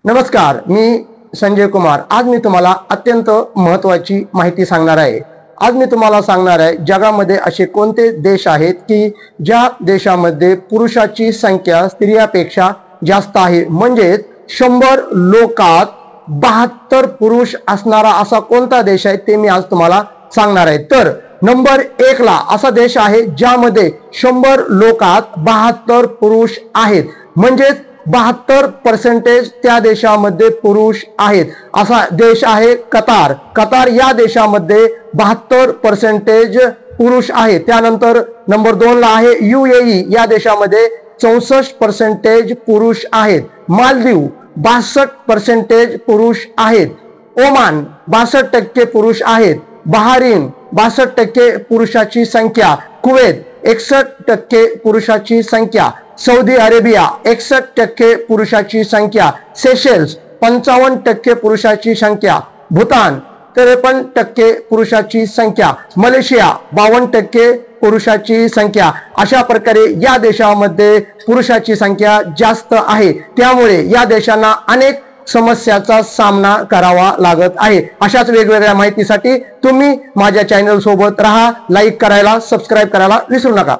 नमस्कार, मी संजय कुमार। आज मी तुम्हाला अत्यंत महत्त्वाची माहिती सांगणार आहे। आज मी तुम्हाला सांगणार आहे जगामध्ये असे कोणते देश आहेत की ज्या देशामध्ये पुरुषाची संख्या स्त्रियांपेक्षा जास्त आहे, म्हणजे 100 लोकात 72 पुरुष असणारा असा कोणता देश आहे ते मी आज तुम्हाला सांगणार आहे। तर नंबर 1 ला असा देश आहे ज्यामध्ये 100 लोकात 72 पुरुष आहेत, म्हणजे 72% त्या देशामध्ये पुरुष आहेत। असा देश आहे कतार। कतार या देशामध्ये 72% पुरुष आहेत। त्यानंतर नंबर 2 ला आहे UAE, या देशामध्ये 64% पुरुष आहेत। मालदीव 62% पुरुष आहेत। ओमान 62% पुरुष आहेत। बहारीन 62% पुरुषाची संख्या। कुवेत 61% पुरुषाची संख्या। सौदी अरेबिया 61% पुरुषाची संख्या। सेशेल्स 55% पुरुषाची संख्या। भूतान 53% पुरुषाची संख्या। मलेशिया 52% पुरुषाची संख्या। अशा प्रकारे या देशामध्ये पुरुषाची संख्या जास्त आहे, त्यामुळे या देशांना अनेक समस्याचा सामना करावा लागत आहे। अशाच वेगवेगळ्या माहितीसाठी तुम्ही माझ्या चॅनल सोबत राहा। लाईक करायला, सबस्क्राइब करायला विसरू नका।